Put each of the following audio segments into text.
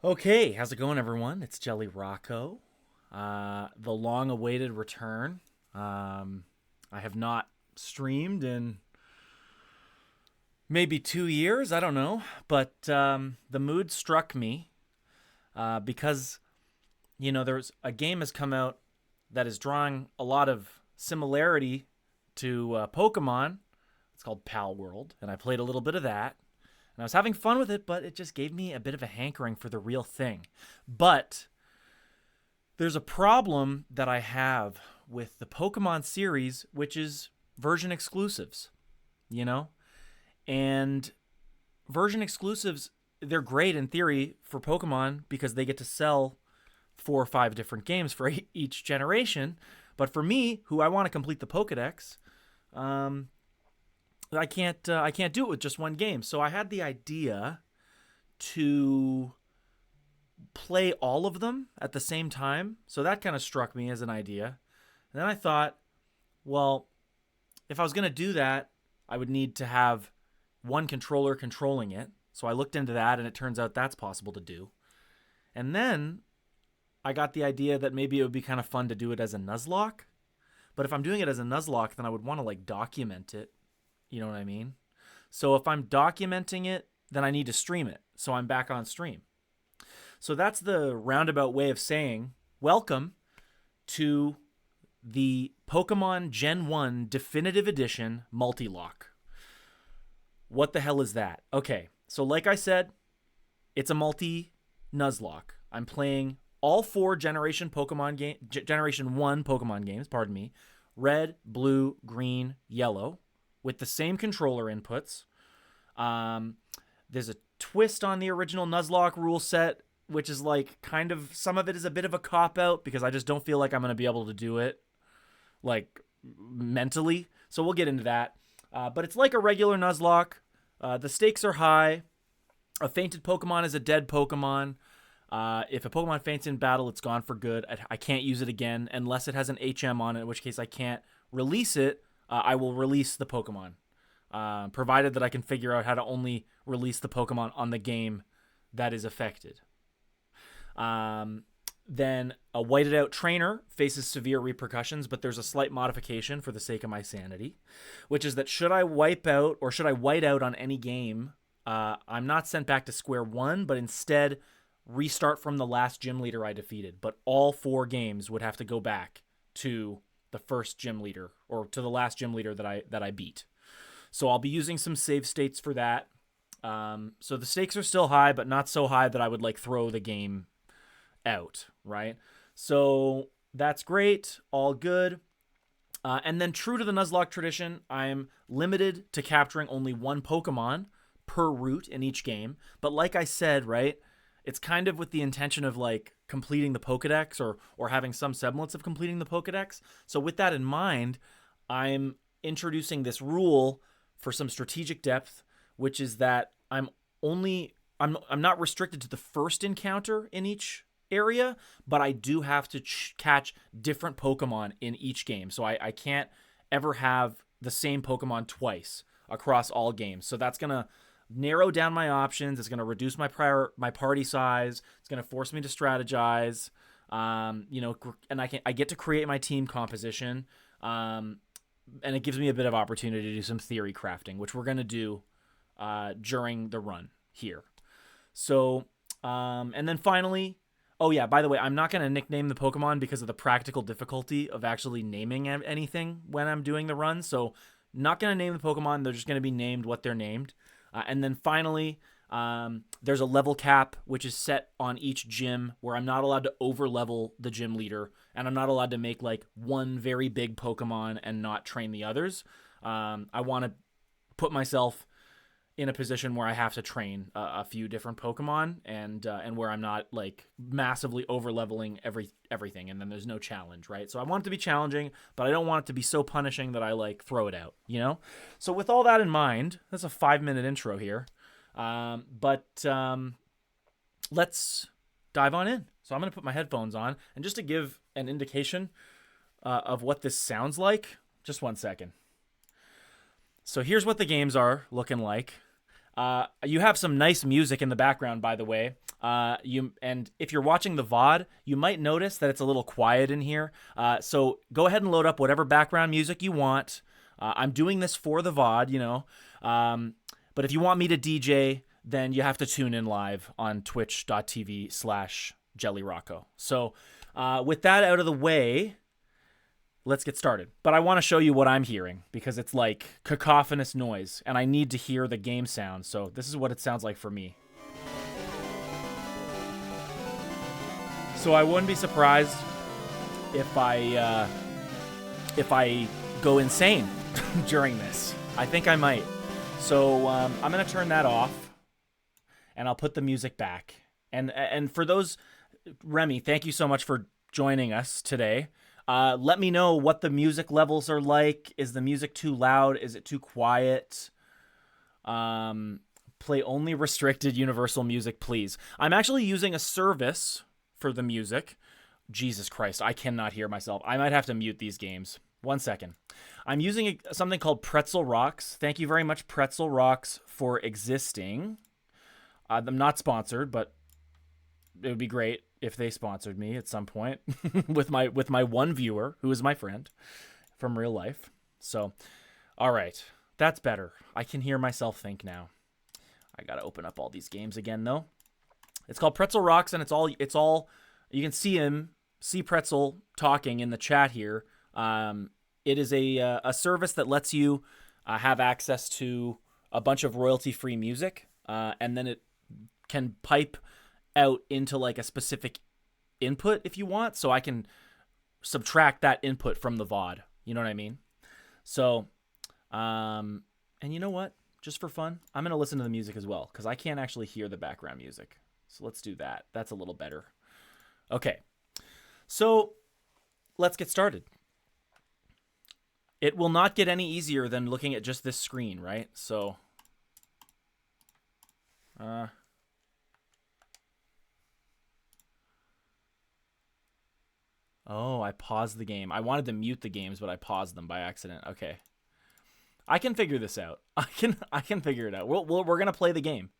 Okay, how's it going, everyone? It's Jelly Rocco. The long-awaited return. I have not streamed in maybe 2 years. I don't know, but the mood struck me because there's a game has come out that is drawing a lot of similarity to Pokemon. It's called Pal World, and I played a little bit of that. And I was having fun with it, but it just gave me a bit of a hankering for the real thing. But there's a problem that I have with the Pokemon series, which is version exclusives, you know? And version exclusives, they're great in theory for Pokemon because they get to sell 4 or 5 different games for each generation. But for me, who I want to complete the Pokedex, I can't do it with just one game. So I had the idea to play all of them at the same time. So that kind of struck me as an idea. And then I thought, well, if I was going to do that, I would need to have one controller controlling it. So I looked into that, and it turns out that's possible to do. And then I got the idea that maybe it would be kind of fun to do it as a Nuzlocke. But if I'm doing it as a Nuzlocke, then I would want to document it. You know what I mean? So if I'm documenting it, then I need to stream it. So I'm back on stream. So that's the roundabout way of saying welcome to the Pokemon Gen 1 Definitive Edition Multilocke. What the hell is that? Okay, so like I said, it's a multi-Nuzlocke. I'm playing all 4 Generation 1 Pokemon games, pardon me. Red, blue, green, yellow, with the same controller inputs. There's a twist on the original Nuzlocke rule set, which is kind of, some of it is a bit of a cop-out because I just don't feel like I'm going to be able to do it, mentally. So we'll get into that. But it's like a regular Nuzlocke. The stakes are high. A fainted Pokemon is a dead Pokemon. If a Pokemon faints in battle, it's gone for good. I can't use it again unless it has an HM on it, in which case I can't release it. I will release the Pokemon, provided that I can figure out how to only release the Pokemon on the game that is affected. Then a whited out trainer faces severe repercussions, but there's a slight modification for the sake of my sanity, which is that should I white out on any game, I'm not sent back to square one, but instead restart from the last gym leader I defeated. But all 4 games would have to go back to the first gym leader, or to the last gym leader that I beat. So I'll be using some save states for that. So the stakes are still high, but not so high that I would throw the game out, right? So that's great, all good. And then true to the Nuzlocke tradition, I'm limited to capturing only 1 Pokemon per route in each game. But like I said, right, it's kind of with the intention of completing the Pokedex or having some semblance of completing the Pokedex. So with that in mind, I'm introducing this rule for some strategic depth, which is that I'm not restricted to the first encounter in each area, but I do have to catch different Pokemon in each game. So I can't ever have the same Pokemon twice across all games. So that's going to narrow down my options. It's going to reduce my party size. It's going to force me to strategize. And I get to create my team composition. And it gives me a bit of opportunity to do some theory crafting, which we're going to do during the run here. So, and then finally, oh yeah, by the way, I'm not going to nickname the Pokemon because of the practical difficulty of actually naming anything when I'm doing the run. So not going to name the Pokemon. They're just going to be named what they're named. And then finally, there's a level cap, which is set on each gym where I'm not allowed to over-level the gym leader, and I'm not allowed to make one very big Pokemon and not train the others. I want to put myself in a position where I have to train a few different Pokemon and where I'm not massively over-leveling everything, and then there's no challenge, right? So I want it to be challenging, but I don't want it to be so punishing that I throw it out, So with all that in mind, that's a 5-minute intro here. But let's dive on in. So I'm going to put my headphones on, and just to give an indication of what this sounds like, just one second. So here's what the games are looking like. You have some nice music in the background, by the way. And if you're watching the VOD, you might notice that it's a little quiet in here. So go ahead and load up whatever background music you want. I'm doing this for the VOD, you know. But if you want me to DJ, then you have to tune in live on twitch.tv/JellyRocco. So with that out of the way, let's get started. But I want to show you what I'm hearing because it's like cacophonous noise, and I need to hear the game sound. So this is what it sounds like for me. So I wouldn't be surprised if I go insane during this. I think I might. So I'm going to turn that off, and I'll put the music back. And for those, Remy, thank you so much for joining us today. Let me know what the music levels are like. Is the music too loud? Is it too quiet? Play only restricted universal music, please. I'm actually using a service for the music. Jesus Christ, I cannot hear myself. I might have to mute these games. 1 second. I'm using something called Pretzel Rocks. Thank you very much, Pretzel Rocks, for existing. I'm not sponsored, but it would be great if they sponsored me at some point with my one viewer who is my friend from real life. So, all right, that's better. I can hear myself think now. I gotta open up all these games again though. It's called Pretzel Rocks, and it's all you can see Pretzel talking in the chat here. It is a service that lets you have access to a bunch of royalty-free music, and then it can pipe out into like a specific input if you want, so I can subtract that input from the VOD. You know what I mean? So, and you know what? Just for fun, I'm going to listen to the music as well, because I can't actually hear the background music. So let's do that. That's a little better. Okay. So let's get started. It will not get any easier than looking at just this screen, right? So, oh, I paused the game. I wanted to mute the games, but I paused them by accident. Okay. I can figure this out. I can figure it out. We're gonna play the game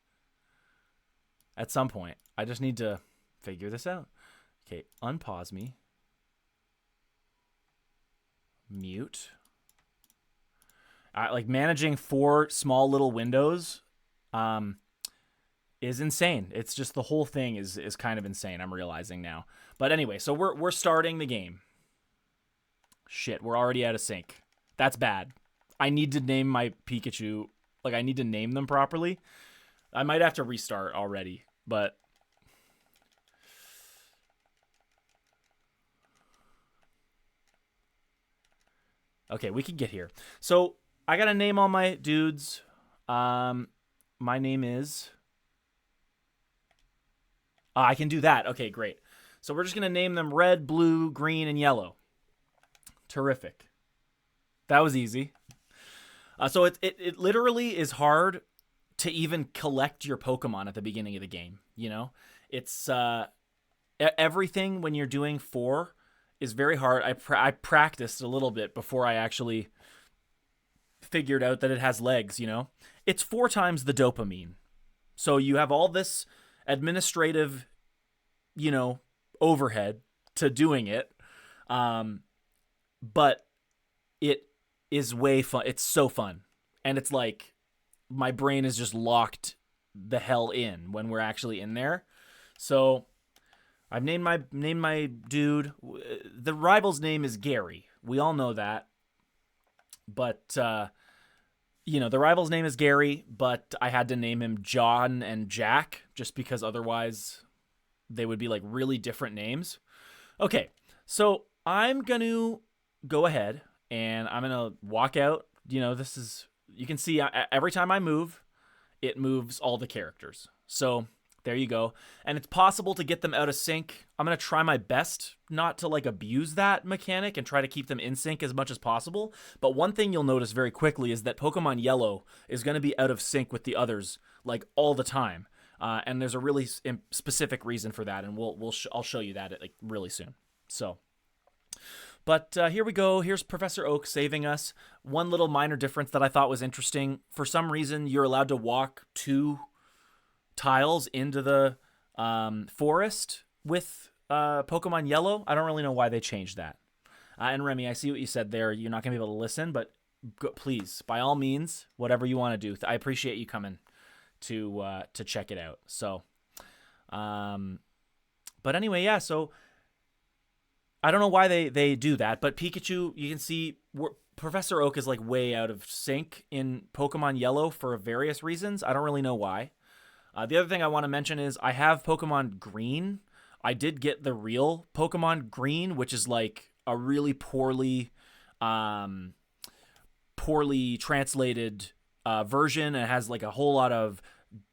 at some point. I just need to figure this out. Okay, unpause me. Mute. Like managing 4 small little windows is insane. It's just the whole thing is kind of insane. I'm realizing now. But anyway, so we're starting the game. Shit, we're already out of sync. That's bad. I need to name my Pikachu. Like, I need to name them properly. I might have to restart already, but okay, we can get here. So I gotta name all my dudes. My name is. I can do that. Okay, great. So we're just gonna name them red, blue, green, and yellow. Terrific. That was easy. So it literally is hard to even collect your Pokemon at the beginning of the game. You know, it's everything when you're doing 4 is very hard. I practiced a little bit before I actually figured out that it has legs. You know, it's 4 times the dopamine. So you have all this administrative, you know, overhead to doing it, but it is way fun. It's so fun, and it's like my brain is just locked the hell in when we're actually in there. So I've named my dude. The rival's name is Gary. We all know that, but you know, the rival's name is Gary, but I had to name him John and Jack just because otherwise they would be like really different names. Okay, so I'm going to go ahead and I'm going to walk out. You know, this is, you can see every time I move, it moves all the characters. So there you go. And it's possible to get them out of sync. I'm going to try my best not to like abuse that mechanic and try to keep them in sync as much as possible. But one thing you'll notice very quickly is that Pokemon Yellow is going to be out of sync with the others like all the time. And there's a really specific reason for that. And I'll show you that like really soon. So But here we go. Here's Professor Oak saving us. One little minor difference that I thought was interesting. For some reason, you're allowed to walk 2 tiles into the forest with Pokemon Yellow. I don't really know why they changed that. And Remy, I see what you said there. You're not going to be able to listen, but please, by all means, whatever you want to do. I appreciate you coming to check it out. So, but anyway, yeah, so I don't know why they do that, but Pikachu, you can see Professor Oak is like way out of sync in Pokemon Yellow for various reasons. I don't really know why. The other thing I want to mention is I have Pokemon Green. I did get the real Pokemon Green, which is like a really poorly translated version. It has like a whole lot of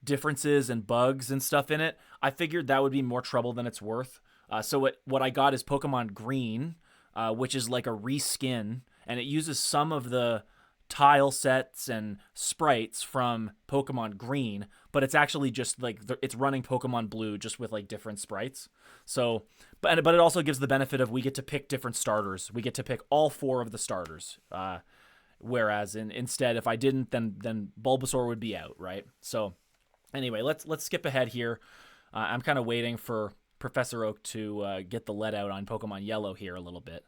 differences and bugs and stuff in it. I figured that would be more trouble than it's worth. So what I got is Pokemon Green, which is like a reskin, and it uses some of the tile sets and sprites from Pokemon Green, but it's actually just like it's running Pokemon Blue just with like different sprites. So, but it also gives the benefit of we get to pick different starters. We get to pick all 4 of the starters. Whereas instead, if I didn't, then Bulbasaur would be out, right? So, anyway, let's skip ahead here. I'm kind of waiting for Professor Oak to get the let out on Pokemon Yellow here a little bit.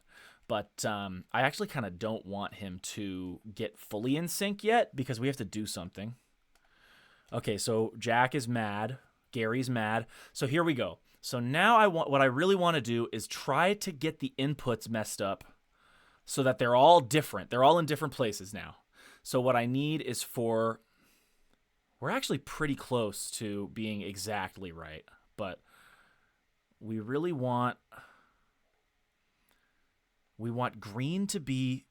But I actually kind of don't want him to get fully in sync yet because we have to do something. Okay, so Jack is mad. Gary's mad. So here we go. So now what I really want to do is try to get the inputs messed up so that they're all different. They're all in different places now. So what I need is we're actually pretty close to being exactly right, but we really want green to be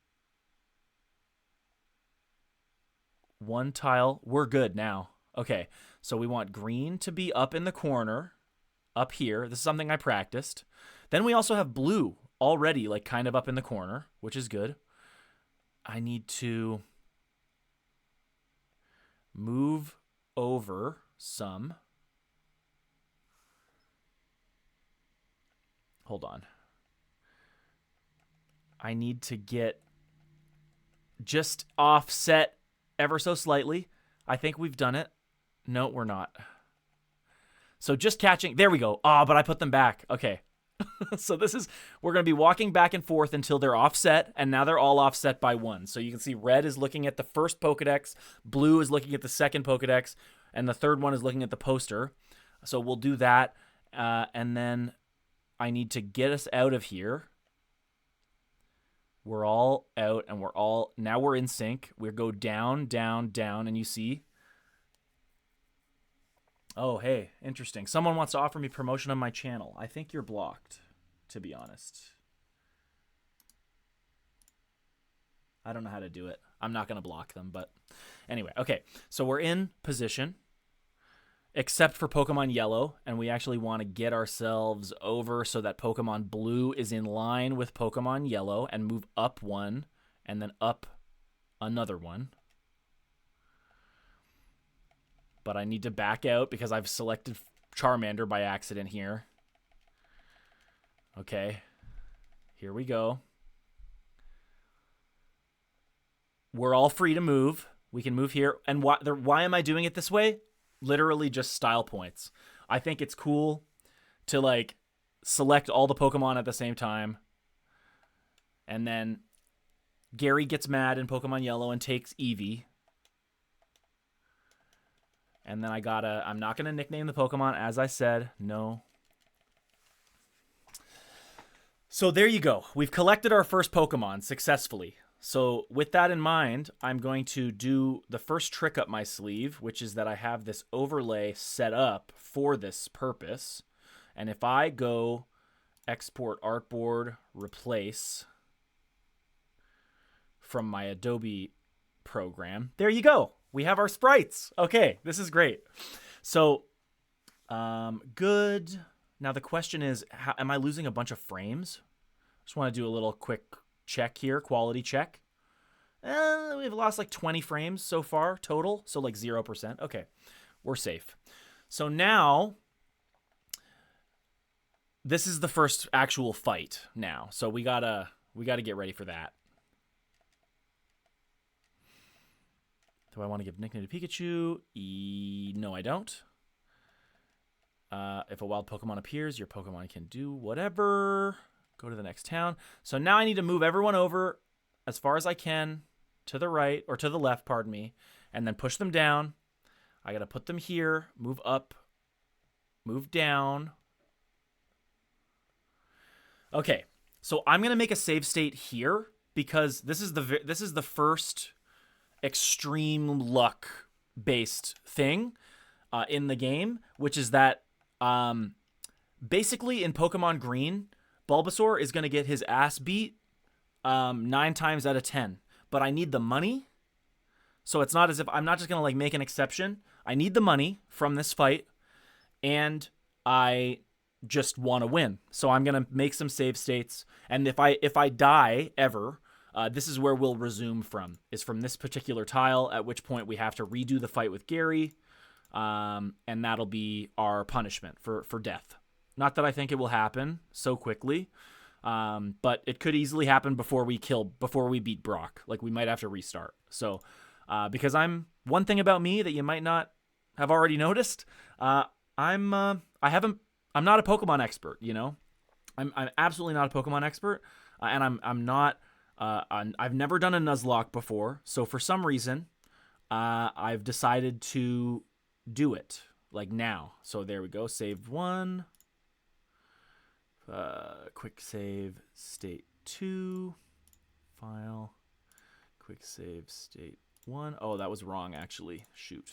1 tile. We're good now. Okay, so we want green to be up in the corner, up here. This is something I practiced. Then we also have blue already, like kind of up in the corner, which is good. I need to move over some. Hold on. I need to get just offset ever so slightly. I think we've done it. No, we're not. So just catching. There we go. But I put them back. Okay. So we're going to be walking back and forth until they're offset, and now they're all offset by 1. So you can see red is looking at the first Pokedex, blue is looking at the second Pokedex, and the third one is looking at the poster. So we'll do that, and then I need to get us out of here. We're all out, and now we're in sync. We go down, down, down, and you see. Oh, hey, interesting. Someone wants to offer me promotion on my channel. I think you're blocked, to be honest. I don't know how to do it. I'm not going to block them, but anyway. Okay, so we're in position, except for Pokemon Yellow, and we actually want to get ourselves over so that Pokemon Blue is in line with Pokemon Yellow and move up 1 and then up another 1. But I need to back out because I've selected Charmander by accident here. Okay. Here we go. We're all free to move. We can move here. And why am I doing it this way? Literally just style points. I think it's cool to like select all the Pokemon at the same time. And then Gary gets mad in Pokemon Yellow and takes Eevee. And then I'm not going to nickname the Pokemon, as I said. No. So there you go. We've collected our first Pokemon successfully. So with that in mind, I'm going to do the first trick up my sleeve, which is that I have this overlay set up for this purpose. And if I go export artboard, replace from my Adobe program, there you go. We have our sprites. Okay, this is great. So, good. Now the question is, am I losing a bunch of frames? Just want to do a little quick check here, quality check. We've lost like 20 frames so far total, so like 0%. Okay, we're safe. So now, this is the first actual fight now. So we gotta We got to get ready for that. Do I want to give nickname to Pikachu? No, I don't. If a wild Pokemon appears, your Pokemon can do whatever. Go to the next town. So now I need to move everyone over as far as I can to the right, or to the left, pardon me, and then push them down. I got to put them here, move up, move down. Okay, so I'm going to make a save state here because this is the first extreme luck based thing in the game, which is that basically in Pokemon Green, Bulbasaur is going to get his ass beat 9 times out of 10. But I need the money. So it's not as if I'm not just going to like make an exception. I need the money from this fight. And I just want to win. So I'm going to make some save states. And if I die ever, this is where we'll resume from. Is from this particular tile, at which point we have to redo the fight with Gary. And that'll be our punishment for death. Not that I think it will happen so quickly, but it could easily happen before we beat Brock. Like we might have to restart. So, because I'm one thing about me that you might not have already noticed, I'm not a Pokemon expert. You know, I'm absolutely not a Pokemon expert, and I'm not. I've never done a Nuzlocke before, so for some reason, I've decided to do it like now. So there we go. Save 1. Quick save state 2. File. Quick save state 1. Oh, that was wrong actually. Shoot.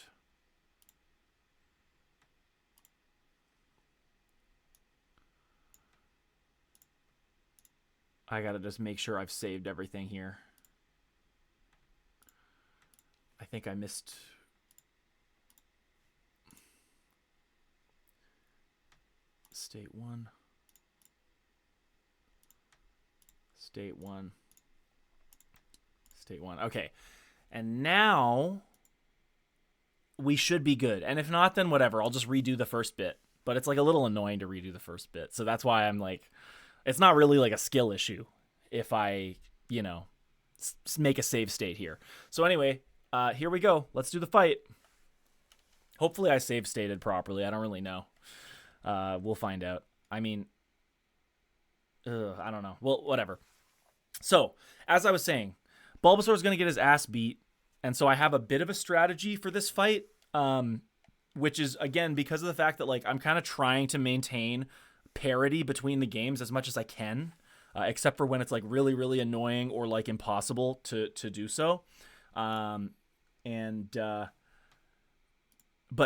I gotta just make sure I've saved everything here. I think I missed. State 1. State 1. State 1. Okay. And now we should be good. And if not, then whatever. I'll just redo the first bit. But it's like a little annoying to redo the first bit. So that's why I'm like, it's not really like a skill issue if I, you know, make a save state here. So anyway, here we go. Let's do the fight. Hopefully I save stated properly. I don't really know. We'll find out. I mean, I don't know. Well, whatever. So, as I was saying, Bulbasaur is going to get his ass beat, and so I have a bit of a strategy for this fight, which is, again, because of the fact that like I'm kind of trying to maintain parity between the games as much as I can, except for when it's like really, really annoying or like impossible to do so. But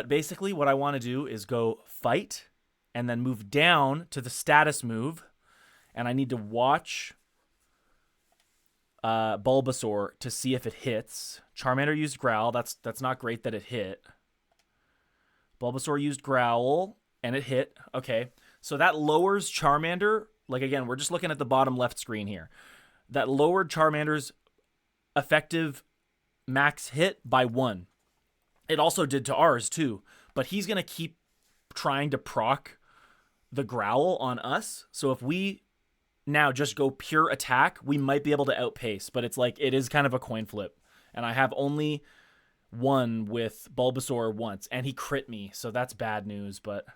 basically what I want to do is go fight and then move down to the status move. And I need to watch Bulbasaur to see if it hits. Charmander used Growl. That's not great that it hit. Bulbasaur used Growl and it hit. Okay. So that lowers Charmander. Like again, we're just looking at the bottom left screen here. That lowered Charmander's effective max hit by 1. It also did to ours too, but he's going to keep trying to proc the Growl on us. So if we now just go pure attack, we might be able to outpace, but it's like, it is kind of a coin flip. And I have only won with Bulbasaur once, and he crit me, so that's bad news, but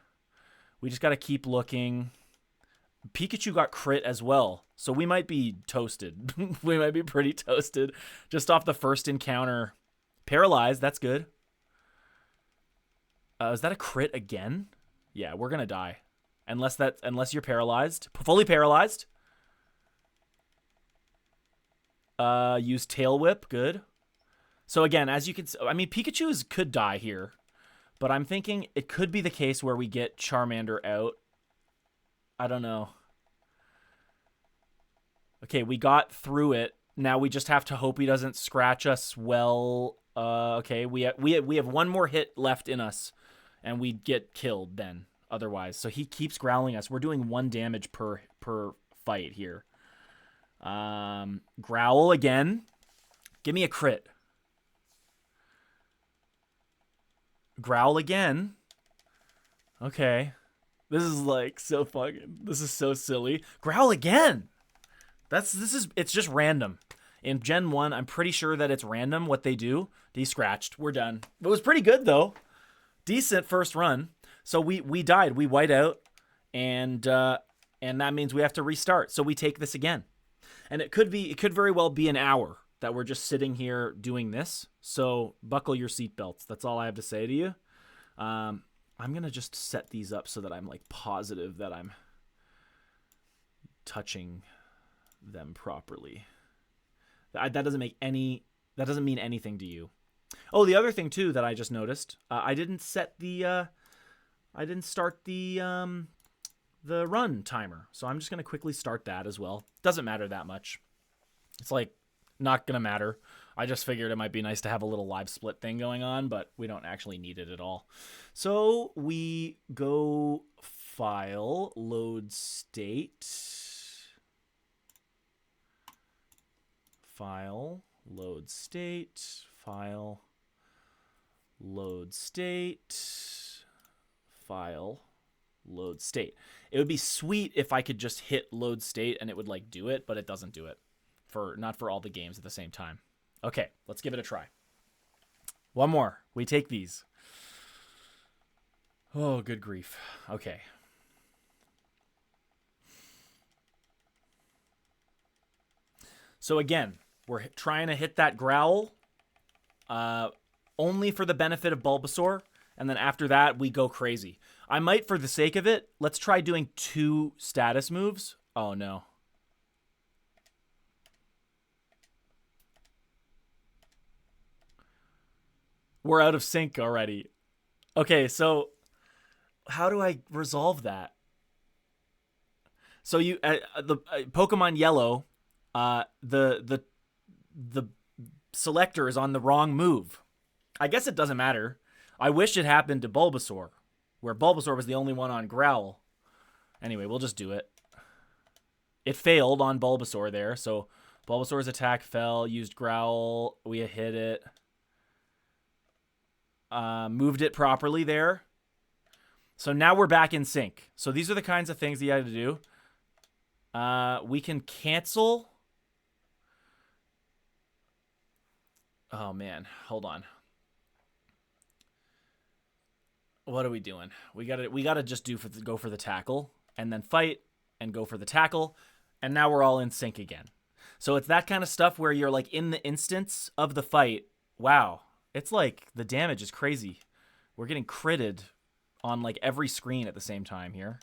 we just got to keep looking. Pikachu got crit as well, so we might be toasted. We might be pretty toasted just off the first encounter. Paralyzed, that's good. Is that a crit again? Yeah, we're gonna die. Unless you're paralyzed. Fully paralyzed. Use Tail Whip, good. So again, as you can I mean, Pikachu could die here. But I'm thinking it could be the case where we get Charmander out. I don't know. Okay, we got through it. Now we just have to hope he doesn't scratch us well. Okay, we have one more hit left in us. And we get killed then, otherwise. So he keeps growling us. We're doing 1 damage per fight here. Growl again. Give me a crit. Growl again. Okay. This is like so fucking... This is so silly. Growl again! It's just random. In Gen 1, I'm pretty sure that it's random what they do. Descratched. We're done. It was pretty good, though. Decent first run. So we died. We white out, and that means we have to restart. So we take this again. And it could very well be an hour that we're just sitting here doing this. So buckle your seatbelts. That's all I have to say to you. I'm going to just set these up so that I'm like positive that I'm touching them properly. That doesn't mean anything to you. Oh, the other thing too that I just noticed, I didn't start the run timer. So I'm just going to quickly start that as well. Doesn't matter that much. It's like not going to matter. I just figured it might be nice to have a little live split thing going on, but we don't actually need it at all. So we go file, load state, file, load state, file, load state, file, load state. It would be sweet if I could just hit load state and it would like do it, but it doesn't do it not for all the games at the same time. Okay, let's give it a try. One more. We take these. Oh, good grief. Okay. So again, we're trying to hit that growl only for the benefit of Bulbasaur, and then after that, we go crazy. I might, for the sake of it, let's try doing 2 status moves. Oh, no. We're out of sync already. Okay, so how do I resolve that? So you the Pokemon Yellow, the selector is on the wrong move. I guess it doesn't matter. I wish it happened to Bulbasaur, where Bulbasaur was the only one on Growl. Anyway, we'll just do it. It failed on Bulbasaur there, so Bulbasaur's attack fell, used Growl, we hit it. Moved it properly there. So now we're back in sync. So these are the kinds of things that you have to do. We can cancel. Oh man, hold on. What are we doing? We gotta just go for the tackle and then fight and go for the tackle, and now we're all in sync again. So it's that kind of stuff where you're like in the instance of the fight. Wow. It's like the damage is crazy. We're getting critted on like every screen at the same time here.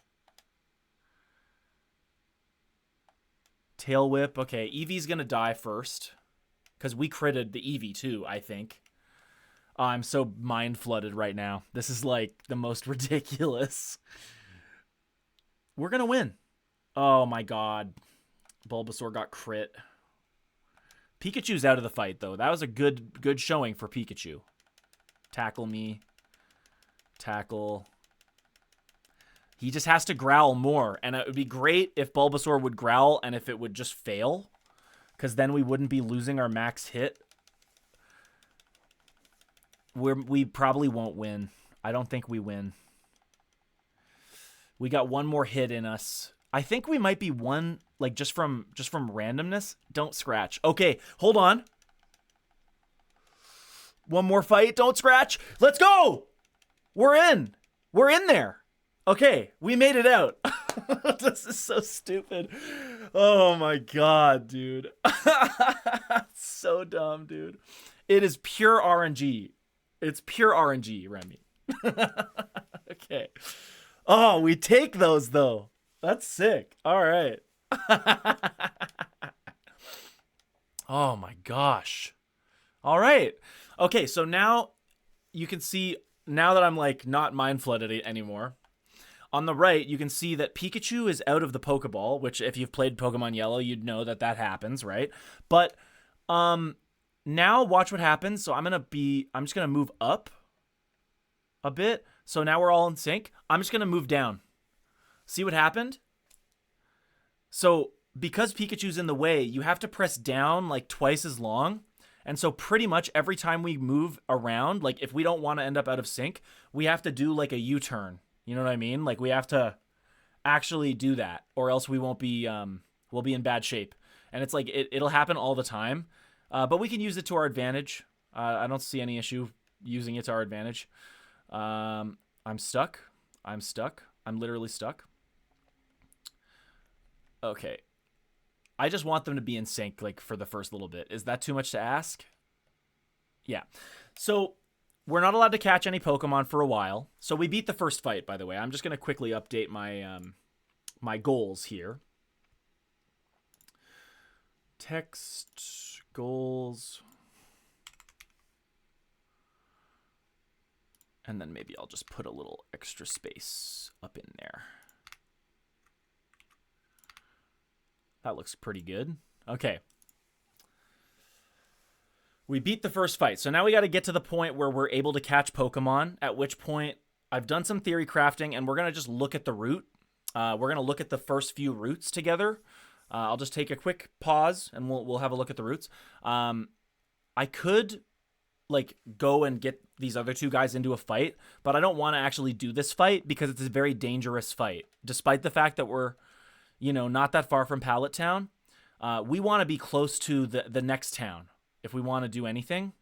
Tail Whip. Okay, Eevee's going to die first because we critted the Eevee too, I think. Oh, I'm so mind flooded right now. This is like the most ridiculous. We're going to win. Oh my god. Bulbasaur got crit. Pikachu's out of the fight, though. That was a good showing for Pikachu. Tackle me. Tackle. He just has to growl more. And it would be great if Bulbasaur would growl and if it would just fail. Because then we wouldn't be losing our max hit. We probably won't win. I don't think we win. We got one more hit in us. I think we might be one, like, just from randomness. Don't scratch. Okay, hold on. One more fight. Don't scratch. Let's go. We're in. We're in there. Okay, we made it out. This is so stupid. Oh, my God, dude. So dumb, dude. It is pure RNG. It's pure RNG, Remy. Okay. Oh, we take those, though. That's sick. All right. Oh my gosh. All right. Okay, so now you can see, now that I'm like not mind flooded anymore, on the right, you can see that Pikachu is out of the Pokeball, which if you've played Pokemon Yellow, you'd know that happens, right? But now watch what happens. So I'm just going to move up a bit. So now we're all in sync. I'm just going to move down. See what happened? So because Pikachu's in the way, you have to press down like twice as long. And so pretty much every time we move around, like if we don't want to end up out of sync, we have to do like a U-turn. You know what I mean? Like we have to actually do that or else we won't be, we'll be in bad shape. And it's like it'll happen all the time, but we can use it to our advantage. I don't see any issue using it to our advantage. I'm stuck. I'm literally stuck. Okay. I just want them to be in sync, like, for the first little bit. Is that too much to ask? Yeah. So we're not allowed to catch any Pokemon for a while. So we beat the first fight, by the way. I'm just going to quickly update my my goals here. Text, goals. And then maybe I'll just put a little extra space up in there. That looks pretty good. Okay. We beat the first fight. So now we got to get to the point where we're able to catch Pokemon, at which point I've done some theory crafting, and we're going to just look at the route. We're going to look at the first few routes together. I'll just take a quick pause, and we'll have a look at the routes. I could, like, go and get these other two guys into a fight, but I don't want to actually do this fight because it's a very dangerous fight. Despite the fact that we're, not that far from Pallet Town, we want to be close to the next town. If we want to do anything,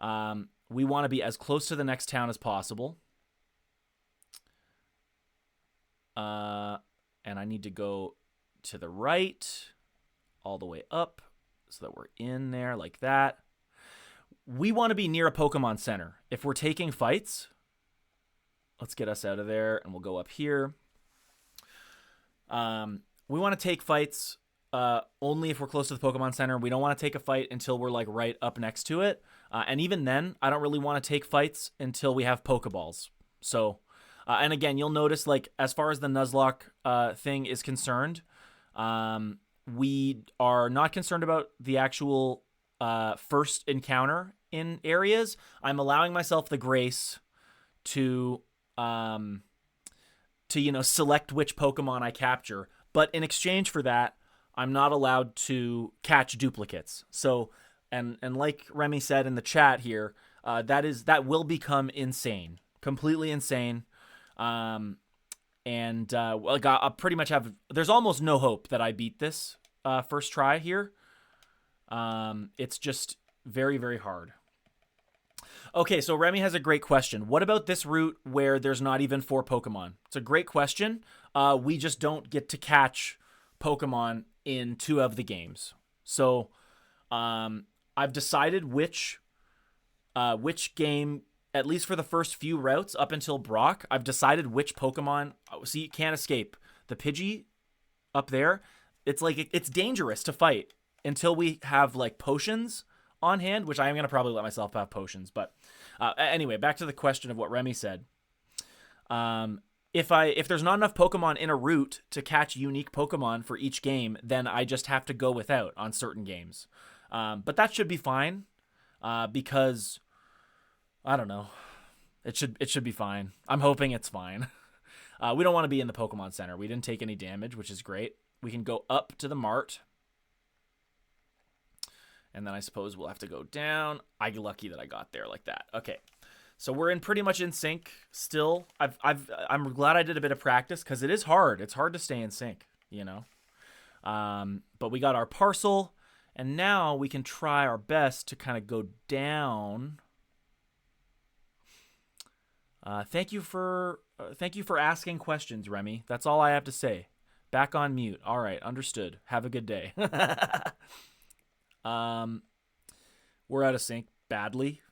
we want to be as close to the next town as possible. And I need to go to the right, all the way up, so that we're in there like that. We want to be near a Pokemon Center. If we're taking fights, let's get us out of there, and we'll go up here. We want to take fights only if we're close to the Pokemon Center. We don't want to take a fight until we're, like, right up next to it. And even then, I don't really want to take fights until we have Pokeballs. So, and again, you'll notice, like, as far as the Nuzlocke thing is concerned, we are not concerned about the actual first encounter in areas. I'm allowing myself the grace to select which Pokemon I capture. But in exchange for that, I'm not allowed to catch duplicates. So, and like Remy said in the chat here, that will become insane, completely insane. I'll pretty much have. There's almost no hope that I beat this first try here. It's just very, very hard. Okay, so Remy has a great question. What about this route where there's not even 4 Pokemon? It's a great question. We just don't get to catch Pokemon in 2 of the games. So I've decided which game, at least for the first few routes up until Brock, I've decided which Pokemon. See, you can't escape. The Pidgey up there, it's like it's dangerous to fight until we have, like, potions on hand, which I am going to probably let myself have potions. But anyway, back to the question of what Remy said. If there's not enough Pokemon in a route to catch unique Pokemon for each game, then I just have to go without on certain games. But that should be fine because, I don't know, it should be fine. I'm hoping it's fine. We don't want to be in the Pokemon Center. We didn't take any damage, which is great. We can go up to the mart. And then I suppose we'll have to go down. I'm lucky that I got there like that. Okay. So we're pretty much in sync still. I'm glad I did a bit of practice because it is hard. It's hard to stay in sync, But we got our parcel, and now we can try our best to kind of go down. Thank you for asking questions, Remy. That's all I have to say. Back on mute. All right, understood. Have a good day. We're out of sync badly.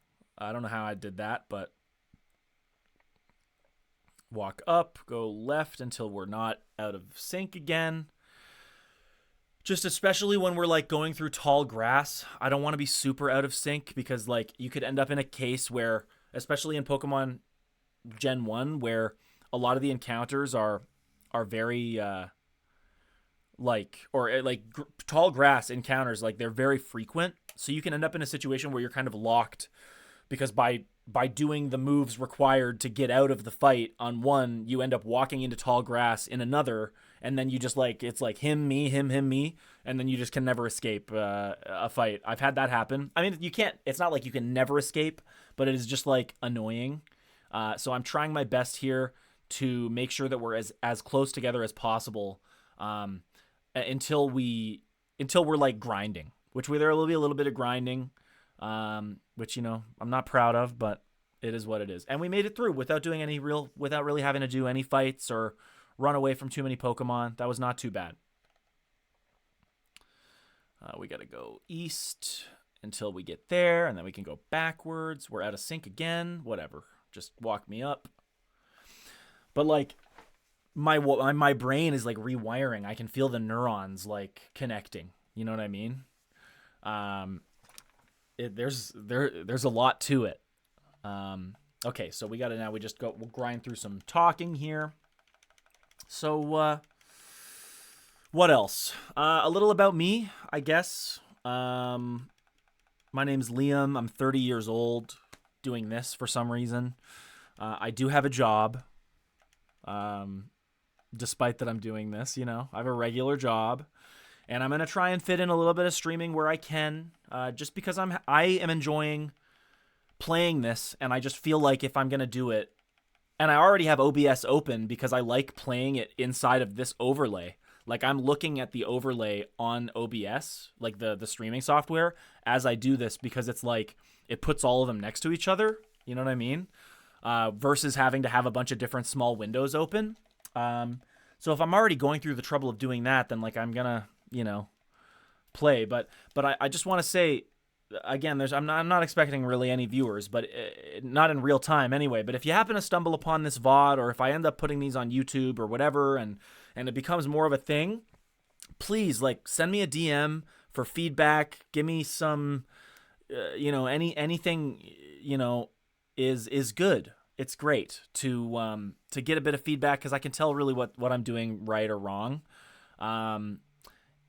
I don't know how I did that, but walk up, go left until we're not out of sync again. Just especially when we're, like, going through tall grass, I don't want to be super out of sync because, like, you could end up in a case where, especially in Pokemon Gen 1, where a lot of the encounters are very tall grass encounters, like, they're very frequent. So you can end up in a situation where you're kind of locked because by doing the moves required to get out of the fight on one, you end up walking into tall grass in another, and then you just, like, it's like him, me, and then you just can never escape a fight. I've had that happen. I mean, you can't, it's not like you can never escape, but it is just, like, annoying. So I'm trying my best here to make sure that we're as close together as possible until we until we're like grinding, which there will be a little bit of grinding, which, you know, I'm not proud of, but it is what it is. And we made it through without really having to do any fights or run away from too many Pokemon. That was not too bad. We got to go east until we get there, and then we can go backwards. We're out of sync again. Whatever. Just walk me up. But like my brain is like rewiring. I can feel the neurons like connecting. You know what I mean? There's a lot to it. Okay, so we'll grind through some talking here. So what else? A little about me, I guess. My name's Liam. I'm 30 years old, doing this for some reason. I do have a job. Despite that I'm doing this, you know, I have a regular job, and I'm going to try and fit in a little bit of streaming where I can, just because I am enjoying playing this, and I just feel like if I'm going to do it, and I already have OBS open because I like playing it inside of this overlay. Like, I'm looking at the overlay on OBS, like the streaming software, as I do this, because it's like it puts all of them next to each other. You know what I mean? Versus having to have a bunch of different small windows open. So if I'm already going through the trouble of doing that, then like I'm gonna, you know, play. But I just want to say, again, I'm not expecting really any viewers, but not in real time anyway. But if you happen to stumble upon this VOD, or if I end up putting these on YouTube or whatever, and it becomes more of a thing, please like send me a DM for feedback. Give me some, you know, anything, you know, is good. It's great to get a bit of feedback, because I can tell really what I'm doing right or wrong.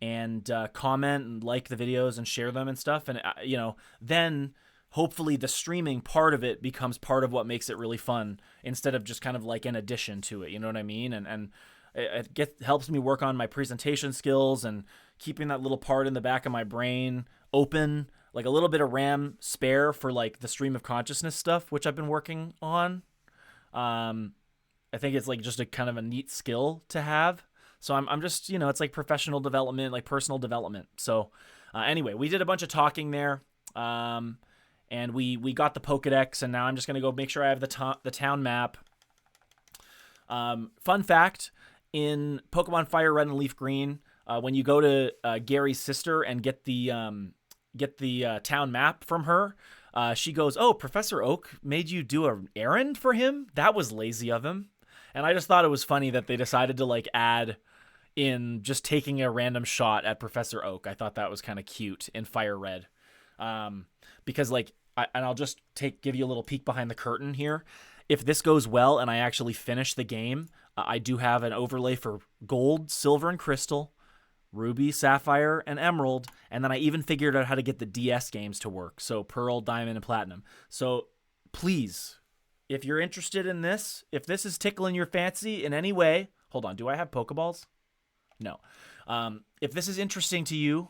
And comment and like the videos and share them and stuff. And, you know, then hopefully the streaming part of it becomes part of what makes it really fun, instead of just kind of like an addition to it. You know what I mean? And it helps me work on my presentation skills and keeping that little part in the back of my brain open, like a little bit of RAM spare for like the stream of consciousness stuff, which I've been working on. I think it's like just a kind of a neat skill to have. So I'm just, you know, it's like professional development, like personal development. So anyway, we did a bunch of talking there. And we got the Pokedex, and now I'm just going to go make sure I have the town map. Fun fact, in Pokemon Fire Red and Leaf Green, when you go to Gary's sister and get the town map from her, she goes, "Oh, Professor Oak made you do an errand for him? That was lazy of him." And I just thought it was funny that they decided to like add in just taking a random shot at Professor Oak. I thought that was kind of cute in Fire Red. Because like, I'll just give you a little peek behind the curtain here. If this goes well and I actually finish the game, I do have an overlay for Gold, Silver, and Crystal, Ruby, Sapphire, and Emerald, and then I even figured out how to get the DS games to work, so Pearl, Diamond, and Platinum. So please, if you're interested in this, if this is tickling your fancy in any way, hold on, do I have Pokeballs? No. If this is interesting to you,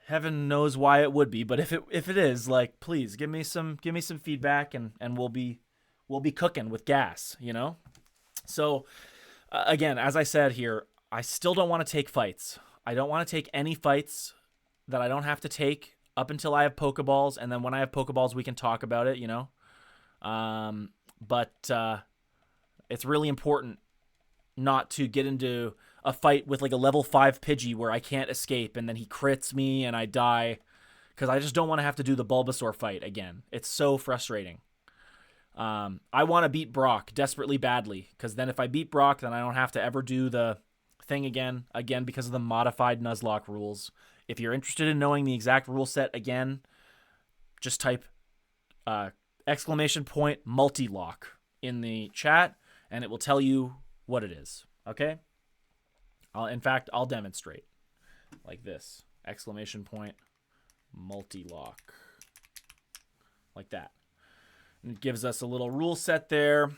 heaven knows why it would be, but if it is, like, please give me some feedback, and we'll be cooking with gas, you know? So again, as I said here, I still don't want to take fights. I don't want to take any fights that I don't have to take up until I have Pokeballs, and then when I have Pokeballs, we can talk about it, you know? But it's really important not to get into a fight with like a level 5 Pidgey where I can't escape, and then he crits me and I die, because I just don't want to have to do the Bulbasaur fight again. It's so frustrating. I want to beat Brock desperately badly, because then if I beat Brock, then I don't have to ever do the thing again because of the modified Nuzlocke rules. If you're interested in knowing the exact rule set again, just type !Multilocke in the chat, and it will tell you what it is. Okay? I'll demonstrate like this. !Multilocke. Like that. And it gives us a little rule set there.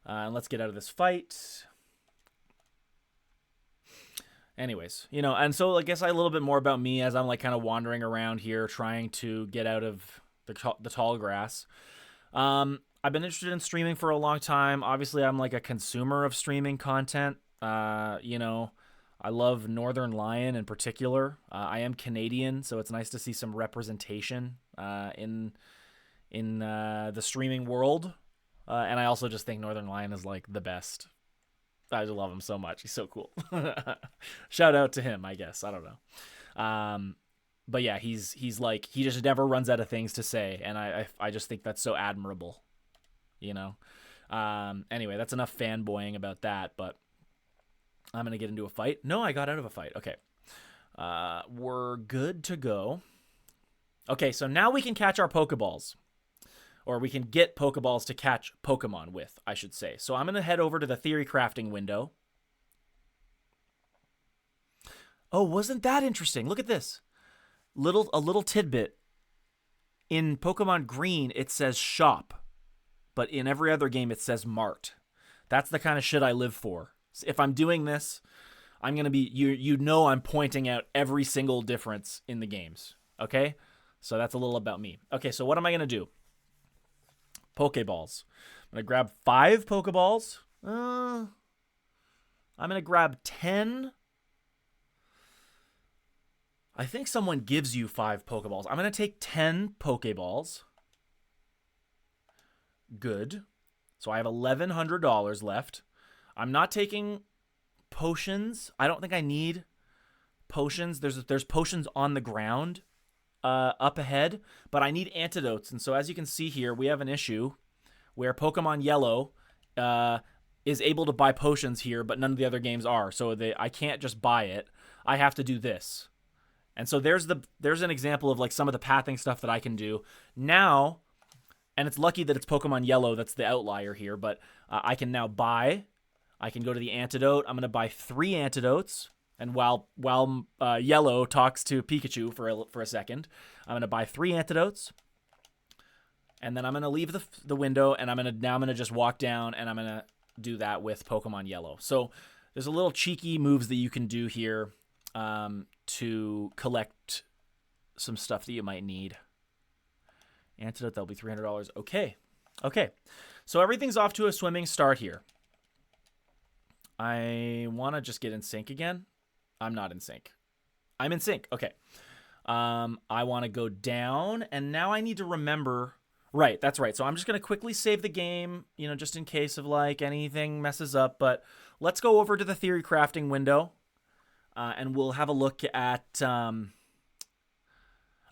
And let's get out of this fight. Anyways, you know, and so I guess a little bit more about me as I'm like kind of wandering around here trying to get out of the tall grass. I've been interested in streaming for a long time. Obviously, I'm like a consumer of streaming content. You know, I love Northern Lion in particular. I am Canadian, so it's nice to see some representation in the streaming world. And I also just think Northern Lion is like the best. I just love him so much. He's so cool. Shout out to him, I guess. I don't know. But yeah, he's like, he just never runs out of things to say, and I just think that's so admirable, you know. Anyway, that's enough fanboying about that, but I'm gonna get into a fight. No, I got out of a fight. Okay, we're good to go. Okay, so now we can catch our Pokeballs. Or we can get Pokeballs to catch Pokemon with, I should say. So I'm going to head over to the theory crafting window. Oh, wasn't that interesting? Look at this. A little tidbit. In Pokemon Green, it says shop. But in every other game, it says mart. That's the kind of shit I live for. If I'm doing this, I'm going to be... You know I'm pointing out every single difference in the games. Okay? So that's a little about me. Okay, so what am I going to do? Pokeballs. I'm going to grab 5 Pokeballs. I'm going to grab 10. I think someone gives you 5 Pokeballs. I'm going to take 10 Pokeballs. Good. So I have $1,100 left. I'm not taking potions. I don't think I need potions. There's potions on the ground. Up ahead, but I need antidotes. And so as you can see here, we have an issue where Pokemon Yellow is able to buy potions here, but none of the other games are. So I can't just buy it. I have to do this. And so there's an example of like some of the pathing stuff that I can do now. And it's lucky that it's Pokemon Yellow that's the outlier here, but I can now buy. I can go to the antidote. I'm going to buy 3 antidotes. And while Yellow talks to Pikachu for a second, I'm going to buy 3 antidotes. And then I'm going to leave the window, and I'm going to just walk down, and I'm going to do that with Pokemon Yellow. So there's a little cheeky moves that you can do here to collect some stuff that you might need. Antidote, that'll be $300. Okay. So everything's off to a swimming start here. I want to just get in sync again. I'm not in sync. I'm in sync. Okay. I want to go down, and now I need to remember. Right, that's right. So I'm just going to quickly save the game, just in case of like anything messes up. But let's go over to the theory crafting window, and we'll have a look at.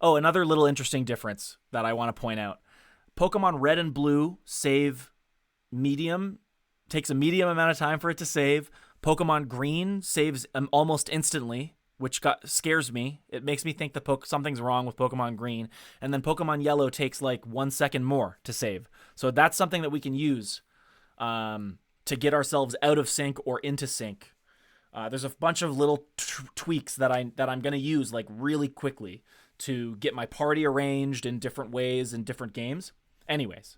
Another little interesting difference that I want to point out. Pokemon Red and Blue save medium. Takes a medium amount of time for it to save. Pokemon Green saves almost instantly, which scares me. It makes me think that something's wrong with Pokemon Green. And then Pokemon Yellow takes like 1 second more to save. So that's something that we can use to get ourselves out of sync or into sync. There's a bunch of little tweaks that I'm going to use like really quickly to get my party arranged in different ways in different games. Anyways,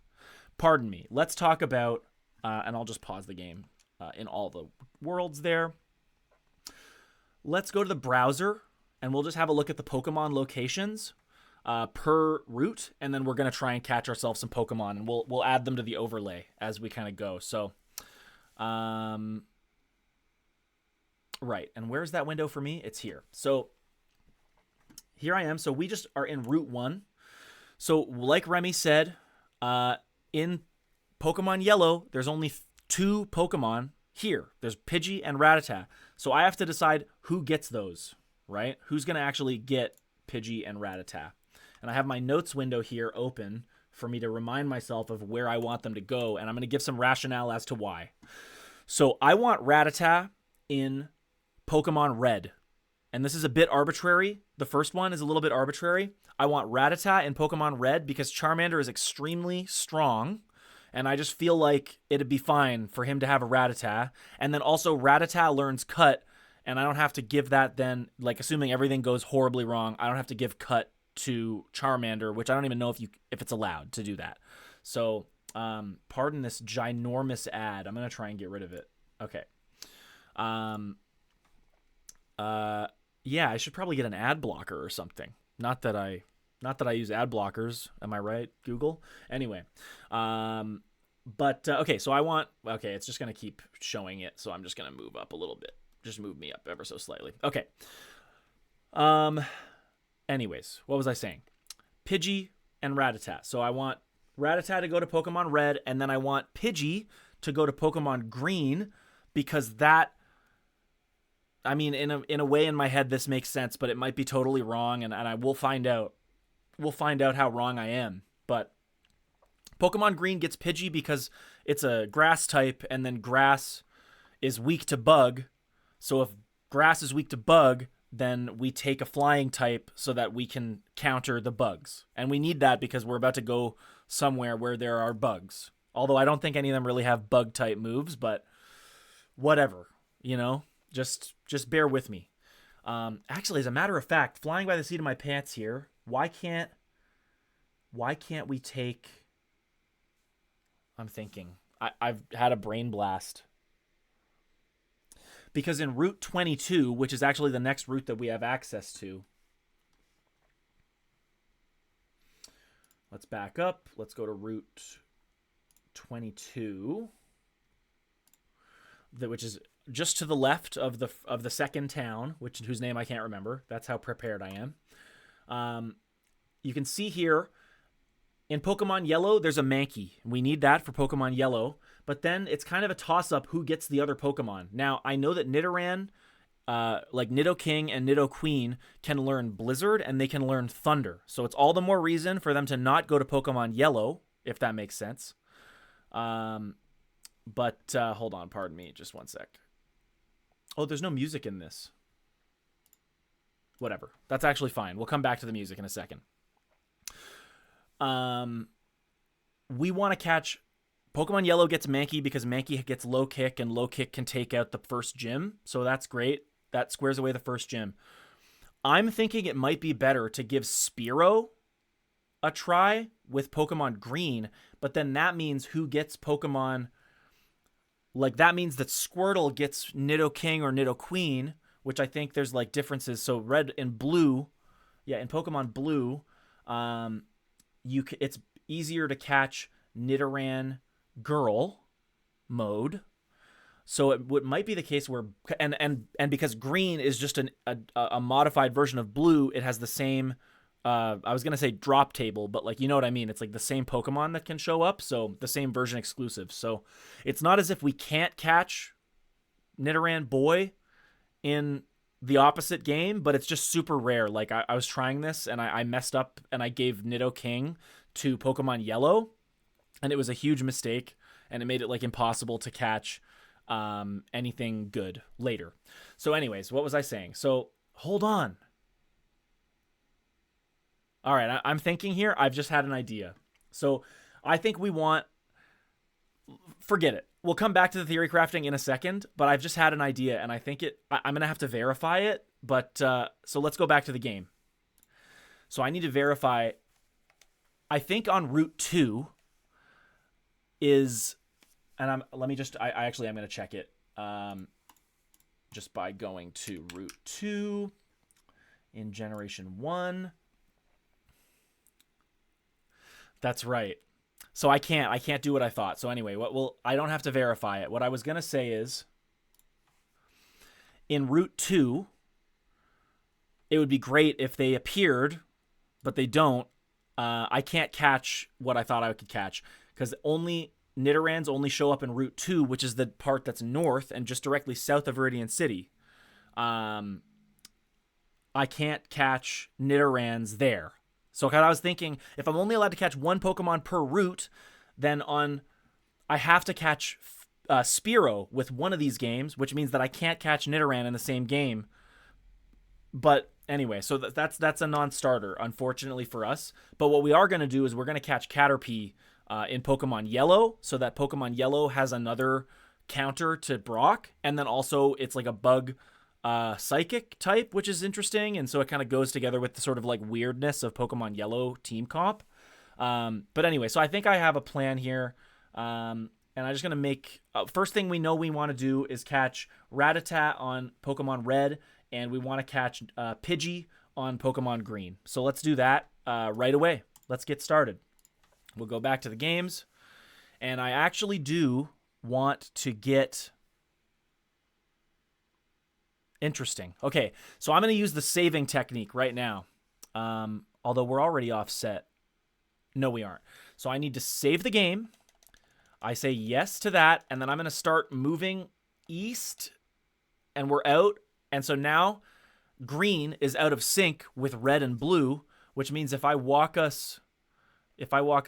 pardon me. Let's talk about, and I'll just pause the game in all the worlds there. Let's go to the browser, and we'll just have a look at the Pokemon locations per route, and then we're going to try and catch ourselves some Pokemon, and we'll add them to the overlay as we kind of go. So, right, and where's that window for me? It's here. So here I am. So we just are in Route 1. So like Remy said, in Pokemon Yellow, there's only 2 Pokemon here. There's Pidgey and Rattata. So I have to decide who gets those, right? Who's going to actually get Pidgey and Rattata. And I have my notes window here open for me to remind myself of where I want them to go. And I'm going to give some rationale as to why. So I want Rattata in Pokemon Red. And this is a bit arbitrary. The first one is a little bit arbitrary. I want Rattata in Pokemon Red because Charmander is extremely strong. And I just feel like it'd be fine for him to have a Rattata. And then also Rattata learns Cut. And I don't have to give that then, like assuming everything goes horribly wrong, I don't have to give Cut to Charmander, which I don't even know if it's allowed to do that. So pardon this ginormous ad. I'm going to try and get rid of it. Okay. Yeah, I should probably get an ad blocker or something. Not that I use ad blockers. Am I right, Google? Anyway, okay, so it's just going to keep showing it. So I'm just going to move up a little bit just moved me up ever so slightly. Okay. Anyways, what was I saying? Pidgey and Rattata. So I want Rattata to go to Pokemon Red, and then I want Pidgey to go to Pokemon Green, because that, I mean, in a way in my head this makes sense, but it might be totally wrong, and I will find out. We'll find out how wrong I am. But Pokemon Green gets Pidgey because it's a grass type, and then grass is weak to bug. So if grass is weak to bug, then we take a flying type so that we can counter the bugs. And we need that because we're about to go somewhere where there are bugs. Although I don't think any of them really have bug type moves, but whatever, you know, just bear with me. Actually, as a matter of fact, flying by the seat of my pants here, why can't we take, I'm thinking, I've had a brain blast. Because in Route 22, which is actually the next route that we have access to, let's back up. Let's go to Route 22, which is just to the left of the second town, whose name I can't remember. That's how prepared I am. You can see here in Pokemon Yellow, there's a Mankey. We need that for Pokemon Yellow. But then it's kind of a toss-up who gets the other Pokemon. Now, I know that Nidoran, like Nidoking and Nidoqueen, can learn Blizzard and they can learn Thunder. So it's all the more reason for them to not go to Pokemon Yellow, if that makes sense. But hold on, pardon me, just one sec. Oh, there's no music in this. Whatever. That's actually fine. We'll come back to the music in a second. We want to catch... Pokemon Yellow gets Mankey because Mankey gets low kick, and low kick can take out the first gym. So that's great. That squares away the first gym. I'm thinking it might be better to give Spearow a try with Pokemon Green, but then that means who gets Pokemon... Like, that means that Squirtle gets Nidoking or Nidoqueen, which I think there's, like, differences. So red and blue... Yeah, in Pokemon Blue, it's easier to catch Nidoran... girl mode, so it might be the case where and because green is just a modified version of blue, it has the same I was gonna say drop table, but like, you know what I mean, it's like the same Pokemon that can show up, so the same version exclusive. So it's not as if we can't catch Nidoran boy in the opposite game, but it's just super rare. Like I was trying this and I messed up and I gave Nidoking to Pokemon Yellow, and it was a huge mistake, and it made it like impossible to catch anything good later. So anyways, what was I saying? So hold on. All right, I'm thinking here. I've just had an idea. So I think we want... Forget it. We'll come back to the theory crafting in a second, but I've just had an idea, and I think I'm going to have to verify it. But so let's go back to the game. So I need to verify... I think on Route 2... is, and I'm going to check it just by going to Route 2 in Generation 1. That's right. So I can't do what I thought. So anyway, I don't have to verify it. What I was going to say is, in Route 2, it would be great if they appeared, but they don't. I can't catch what I thought I could catch, because Nidorans only show up in Route 2, which is the part that's north and just directly south of Viridian City. I can't catch Nidorans there. So I was thinking, if I'm only allowed to catch one Pokemon per route, then I have to catch Spearow with one of these games, which means that I can't catch Nidoran in the same game. But anyway, so that's a non-starter, unfortunately for us. But what we are going to do is we're going to catch Caterpie in Pokemon Yellow, so that Pokemon Yellow has another counter to Brock, and then also it's like a bug psychic type, which is interesting, and so it kind of goes together with the sort of like weirdness of Pokemon Yellow team comp. But anyway, so I think I have a plan here, and I'm just gonna make first thing we know we want to do is catch Rattata on Pokemon Red, and we want to catch Pidgey on Pokemon Green. So let's do that right away. Let's get started. We'll go back to the games, and I actually do want to get Interesting. Okay, so I'm going to use the saving technique right now. Although we're already offset. No, we aren't. So I need to save the game. I say yes to that, and then I'm going to start moving east, and we're out. And so now green is out of sync with red and blue, which means if I walk us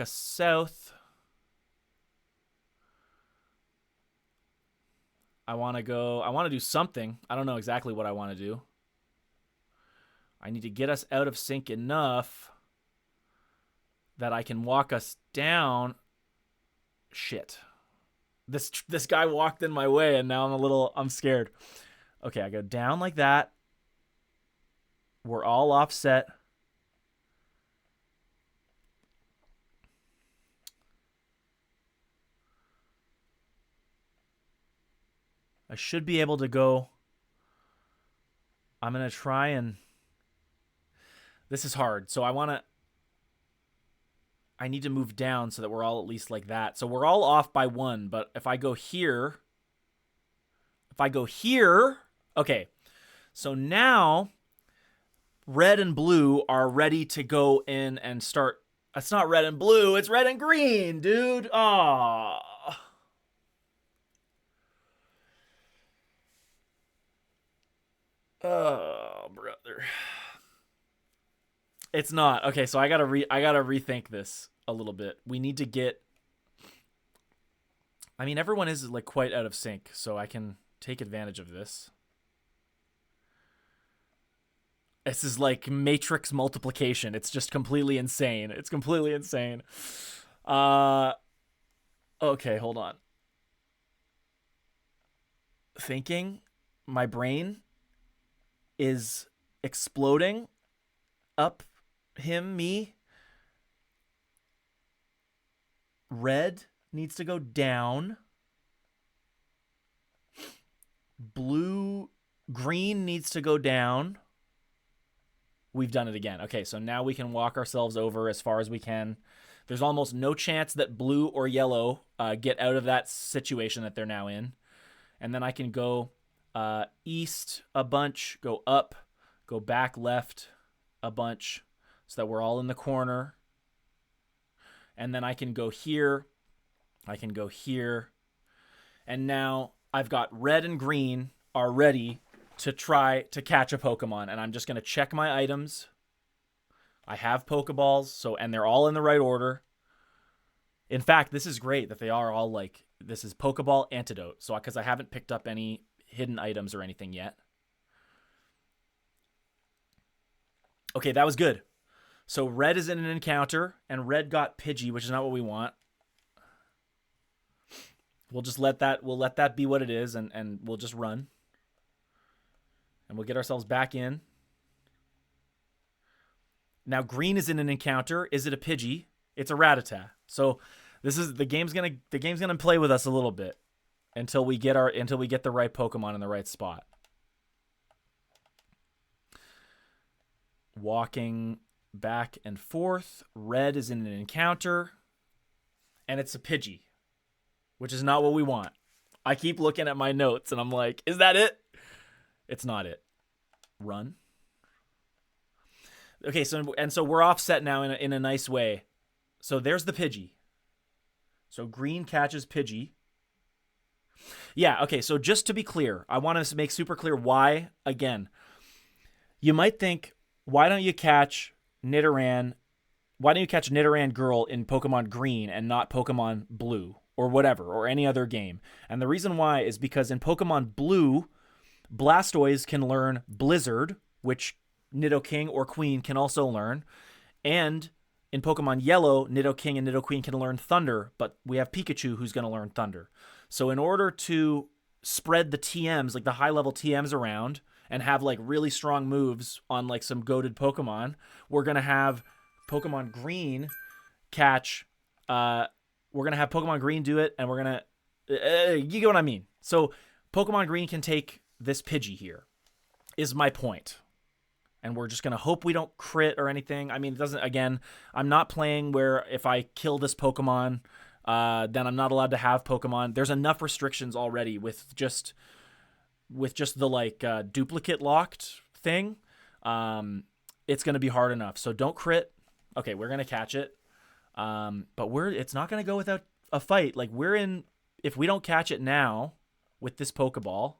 south, I want to do something. I don't know exactly what I want to do. I need to get us out of sync enough that I can walk us down. Shit. This guy walked in my way, and now I'm scared. Okay, I go down like that. We're all offset. I should be able to go. I'm going to try and... This is hard. So I need to move down so that we're all at least like that. So we're all off by 1, but if I go here... Okay. So now red and blue are ready to go in and start. It's not red and blue, it's red and green, dude. Oh. Oh, brother. It's not. Okay, so I got to rethink this a little bit. We need to get... I mean, everyone is like quite out of sync, so I can take advantage of this. This is like matrix multiplication. It's just completely insane. It's completely insane. Okay, hold on. Thinking, my brain is exploding up me. Red needs to go down. Green needs to go down. We've done it again. Okay, so now we can walk ourselves over as far as we can. There's almost no chance that blue or yellow get out of that situation that they're now in. And then I can go east a bunch, go up, go back left a bunch so that we're all in the corner. And then I can go here. I can go here. And now I've got red and green are ready to try to catch a Pokemon. And I'm just going to check my items. I have Pokeballs, and they're all in the right order. In fact, this is great that they are all like, this is Pokeball Antidote. So, because I haven't picked up any hidden items or anything yet. Okay, that was good. So red is in an encounter, and red got Pidgey, which is not what we want. We'll just let that be what it is, and we'll just run. And we'll get ourselves back in. Now green is in an encounter. Is it a Pidgey? It's a Rattata. So this is the game's gonna play with us a little bit until we get the right Pokemon in the right spot. Walking back and forth. Red is in an encounter, and it's a Pidgey, which is not what we want. I keep looking at my notes, and I'm like, is that it? It's not it. Run. Okay, so we're offset now in a nice way. So there's the Pidgey. So green catches Pidgey. Yeah, okay, so just to be clear, I want to make super clear why, again. You might think, why don't you catch Nidoran Girl in Pokemon Green and not Pokemon Blue or whatever, or any other game? And the reason why is because in Pokemon Blue, Blastoise can learn Blizzard, which Nidoking or Queen can also learn. And in Pokemon Yellow, Nidoking and Nidoqueen can learn Thunder, but we have Pikachu who's going to learn Thunder. So in order to spread the TMs, like the high-level TMs around, and have like really strong moves on like some goated Pokemon, we're going to have Pokemon Green catch... we're going to have Pokemon Green do it, and we're going to... you get what I mean. So Pokemon Green can take this Pidgey here, is my point. And we're just going to hope we don't crit or anything. I mean, it doesn't... Again, I'm not playing where if I kill this Pokemon, then I'm not allowed to have Pokemon. There's enough restrictions already with just with just the like duplicate locked thing, it's going to be hard enough. So don't crit. Okay, we're going to catch it. But it's not going to go without a fight. Like if we don't catch it now with this Pokeball,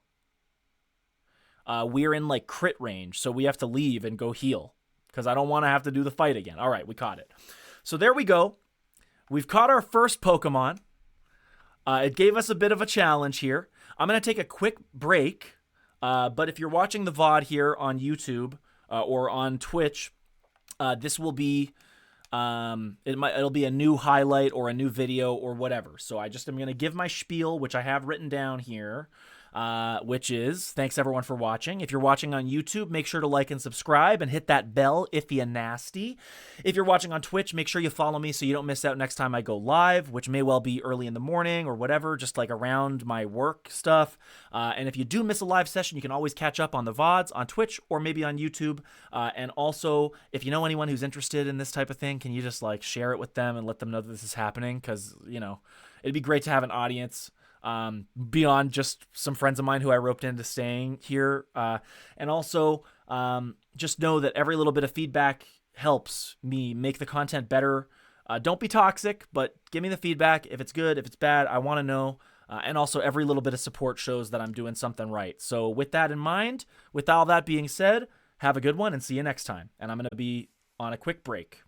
we're in like crit range. So we have to leave and go heal because I don't want to have to do the fight again. All right, we caught it. So there we go. We've caught our first Pokemon. It gave us a bit of a challenge here. I'm going to take a quick break. But if you're watching the VOD here on YouTube or on Twitch, this will be it'll be a new highlight or a new video or whatever. So I just am going to give my spiel, which I have written down here, which is thanks everyone for watching. If you're watching on YouTube, make sure to like and subscribe and hit that bell if you're nasty. If you're watching on Twitch, make sure you follow me so you don't miss out next time I go live, which may well be early in the morning or whatever, just like around my work stuff. And if you do miss a live session, you can always catch up on the VODs on Twitch or maybe on YouTube. And also, if you know anyone who's interested in this type of thing, can you just like share it with them and let them know that this is happening? Because, you know, it'd be great to have an audience beyond just some friends of mine who I roped into staying here. And also, just know that every little bit of feedback helps me make the content better. Don't be toxic, but give me the feedback. If it's good, if it's bad, I want to know. And also every little bit of support shows that I'm doing something right. So with that in mind, with all that being said, have a good one and see you next time. And I'm going to be on a quick break.